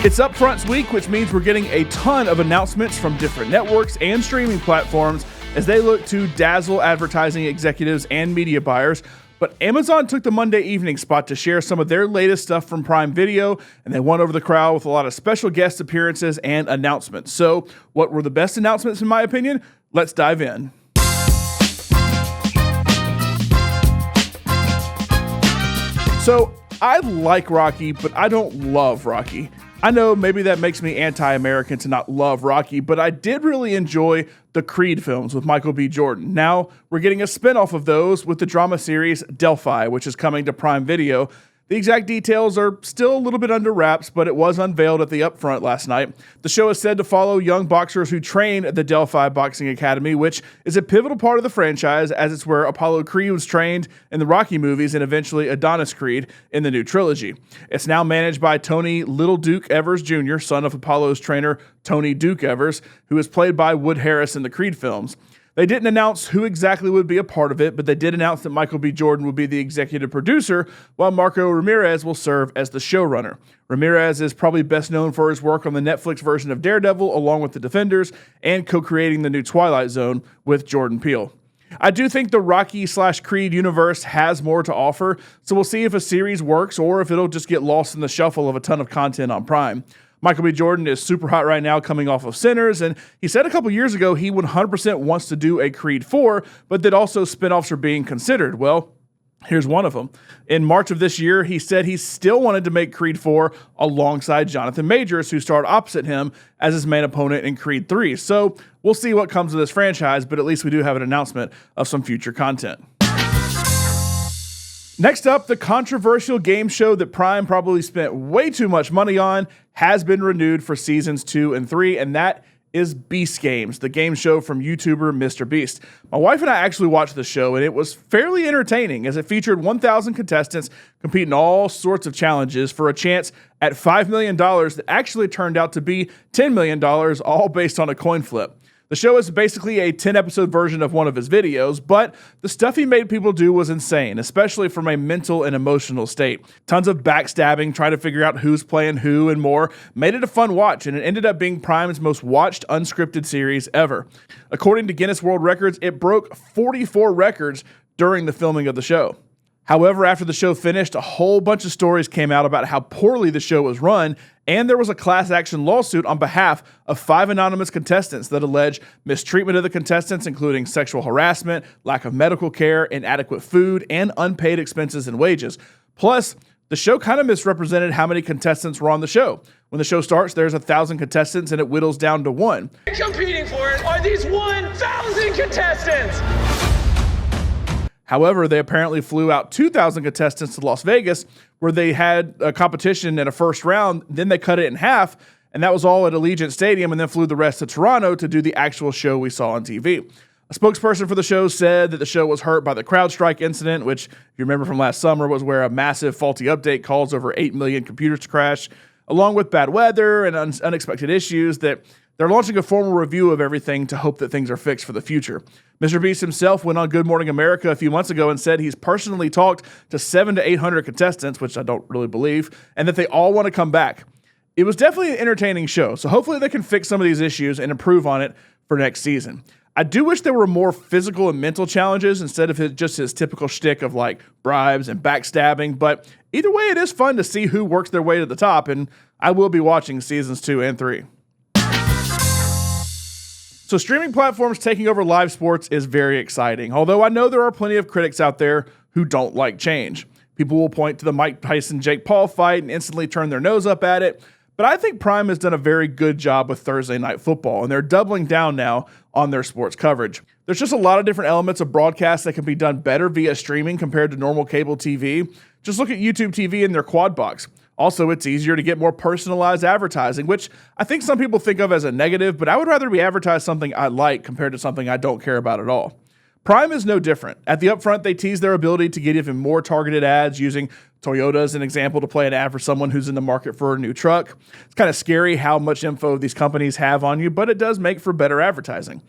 It's Upfront's week, which means we're getting a ton of announcements from different networks and streaming platforms as they look to dazzle advertising executives and media buyers. But Amazon took the Monday evening spot to share some of their latest stuff from Prime Video, and they won over the crowd with a lot of special guest appearances and announcements. So, what were the best announcements in my opinion? Let's dive in. So, I like Rocky, but I don't love Rocky. I know maybe that makes me anti-American to not love Rocky, but I did really enjoy the Creed films with Michael B. Jordan. Now, we're getting a spinoff of those with the drama series Deli, which is coming to Prime Video. The exact details are still a little bit under wraps, but it was unveiled at the Upfront last night. The show is said to follow young boxers who train at the Deli Boxing Academy, which is a pivotal part of the franchise as it's where Apollo Creed was trained in the Rocky movies and eventually Adonis Creed in the new trilogy. It's now managed by Tony Little Duke Evers Jr., son of Apollo's trainer Tony Duke Evers, who is played by Wood Harris in the Creed films. They didn't announce who exactly would be a part of it, but they did announce that Michael B. Jordan would be the executive producer, while Marco Ramirez will serve as the showrunner. Ramirez is probably best known for his work on the Netflix version of Daredevil, along with The Defenders, and co-creating the new Twilight Zone with Jordan Peele. I do think the Rocky/Creed universe has more to offer, so we'll see if a series works or if it'll just get lost in the shuffle of a ton of content on Prime. Michael B. Jordan is super hot right now coming off of Sinners, and he said a couple years ago he 100% wants to do a Creed 4, but that also spinoffs are being considered. Well, here's one of them. In March of this year, he said he still wanted to make Creed 4 alongside Jonathan Majors, who starred opposite him as his main opponent in Creed 3. So we'll see what comes of this franchise, but at least we do have an announcement of some future content. Next up, the controversial game show that Prime probably spent way too much money on has been renewed for seasons 2 and 3, and that is Beast Games, the game show from YouTuber Mr. Beast. My wife and I actually watched the show, and it was fairly entertaining as it featured 1,000 contestants competing in all sorts of challenges for a chance at $5 million that actually turned out to be $10 million, all based on a coin flip. The show is basically a 10-episode version of one of his videos, but the stuff he made people do was insane, especially from a mental and emotional state. Tons of backstabbing, trying to figure out who's playing who and more, made it a fun watch, and it ended up being Prime's most watched unscripted series ever. According to Guinness World Records, it broke 44 records during the filming of the show. However, after the show finished, a whole bunch of stories came out about how poorly the show was run, and there was a class action lawsuit on behalf of 5 anonymous contestants that alleged mistreatment of the contestants, including sexual harassment, lack of medical care, inadequate food, and unpaid expenses and wages. Plus, the show kind of misrepresented how many contestants were on the show. When the show starts, there's 1,000 contestants, and it whittles down to 1. Competing for it are these 1,000 contestants! However, they apparently flew out 2,000 contestants to Las Vegas, where they had a competition in a first round. Then they cut it in half, and that was all at Allegiant Stadium, and then flew the rest to Toronto to do the actual show we saw on TV. A spokesperson for the show said that the show was hurt by the CrowdStrike incident, which, if you remember from last summer, was where a massive faulty update caused over 8 million computers to crash, along with bad weather and unexpected issues that they're launching a formal review of everything to hope that things are fixed for the future. Mr. Beast himself went on Good Morning America a few months ago and said he's personally talked to 700 to 800 contestants, which I don't really believe, and that they all want to come back. It was definitely an entertaining show, so hopefully they can fix some of these issues and improve on it for next season. I do wish there were more physical and mental challenges instead of just his typical shtick of like bribes and backstabbing, but either way, it is fun to see who works their way to the top, and I will be watching seasons 2 and 3. So streaming platforms taking over live sports is very exciting, although I know there are plenty of critics out there who don't like change. People will point to the Mike Tyson-Jake Paul fight and instantly turn their nose up at it, but I think Prime has done a very good job with Thursday Night Football, and they're doubling down now on their sports coverage. There's just a lot of different elements of broadcast that can be done better via streaming compared to normal cable TV. Just look at YouTube TV and their quad box. Also, it's easier to get more personalized advertising, which I think some people think of as a negative, but I would rather be advertised something I like compared to something I don't care about at all. Prime is no different. At the Upfront, they tease their ability to get even more targeted ads using Toyota as an example to play an ad for someone who's in the market for a new truck. It's kind of scary how much info these companies have on you, but it does make for better advertising.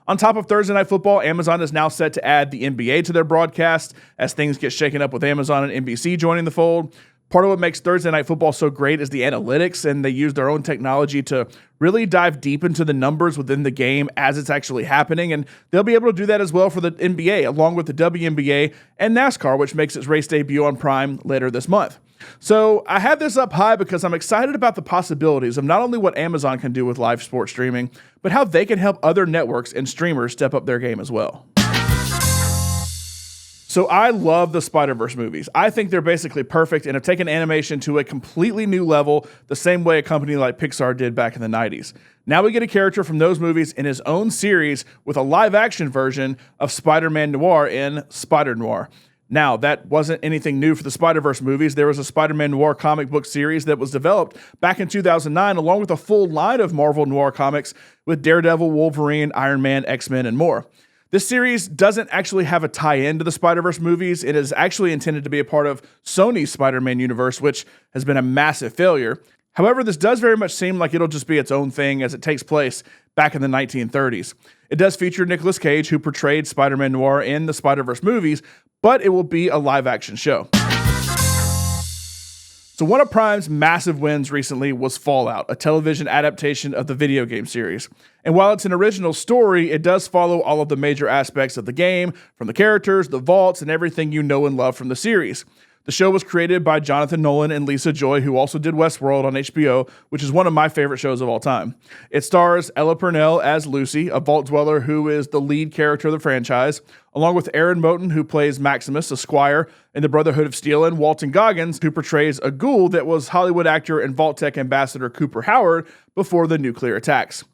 On top of Thursday Night Football, Amazon is now set to add the NBA to their broadcast as things get shaken up with Amazon and NBC joining the fold. Part of what makes Thursday Night Football so great is the analytics, and they use their own technology to really dive deep into the numbers within the game as it's actually happening, and they'll be able to do that as well for the NBA, along with the WNBA and NASCAR, which makes its race debut on Prime later this month. So I have this up high because I'm excited about the possibilities of not only what Amazon can do with live sports streaming, but how they can help other networks and streamers step up their game as well. So I love the Spider-Verse movies. I think they're basically perfect and have taken animation to a completely new level, the same way a company like Pixar did back in the 90s. Now we get a character from those movies in his own series with a live-action version of Spider-Man Noir in Spider-Noir. Now, that wasn't anything new for the Spider-Verse movies. There was a Spider-Man Noir comic book series that was developed back in 2009, along with a full line of Marvel Noir comics with Daredevil, Wolverine, Iron Man, X-Men, and more. This series doesn't actually have a tie-in to the Spider-Verse movies. It is actually intended to be a part of Sony's Spider-Man universe, which has been a massive failure. However, this does very much seem like it'll just be its own thing as it takes place back in the 1930s. It does feature Nicolas Cage, who portrayed Spider-Man Noir in the Spider-Verse movies, but it will be a live-action show. So one of Prime's massive wins recently was Fallout, a television adaptation of the video game series. And while it's an original story, it does follow all of the major aspects of the game, from the characters, the vaults, and everything you know and love from the series. The show was created by Jonathan Nolan and Lisa Joy, who also did Westworld on HBO, which is one of my favorite shows of all time. It stars Ella Purnell as Lucy, a vault dweller who is the lead character of the franchise, along with Aaron Moten, who plays Maximus, a squire in the Brotherhood of Steel, and Walton Goggins, who portrays a ghoul that was Hollywood actor and Vault Tech ambassador Cooper Howard before the nuclear attacks.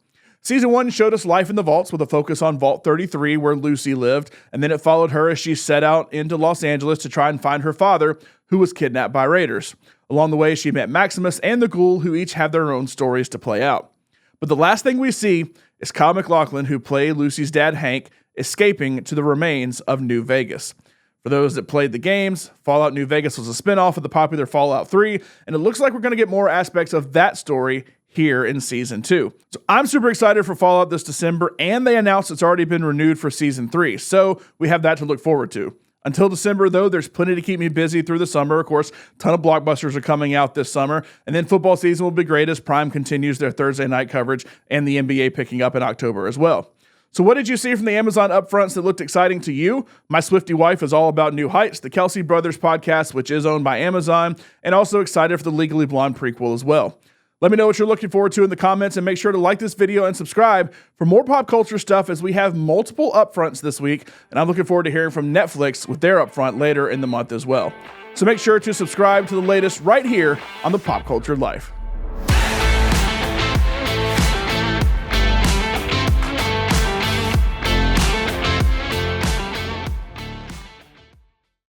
Season 1 showed us life in the vaults with a focus on Vault 33, where Lucy lived, and then it followed her as she set out into Los Angeles to try and find her father, who was kidnapped by raiders. Along the way, she met Maximus and the Ghoul, who each have their own stories to play out. But the last thing we see is Kyle MacLachlan, who played Lucy's dad Hank, escaping to the remains of New Vegas. For those that played the games, Fallout New Vegas was a spinoff of the popular Fallout 3, and it looks like we're going to get more aspects of that story here in Season 2. So I'm super excited for Fallout this December, and they announced it's already been renewed for Season 3, so we have that to look forward to. Until December, though, there's plenty to keep me busy through the summer. Of course, a ton of blockbusters are coming out this summer, and then football season will be great as Prime continues their Thursday night coverage and the NBA picking up in October as well. So what did you see from the Amazon upfronts that looked exciting to you? My Swiftie wife is all about New Heights, the Kelsey Brothers podcast, which is owned by Amazon, and also excited for the Legally Blonde prequel as well. Let me know what you're looking forward to in the comments, and make sure to like this video and subscribe for more pop culture stuff as we have multiple upfronts this week, and I'm looking forward to hearing from Netflix with their upfront later in the month as well. So make sure to subscribe to the latest right here on the Pop Culture Life.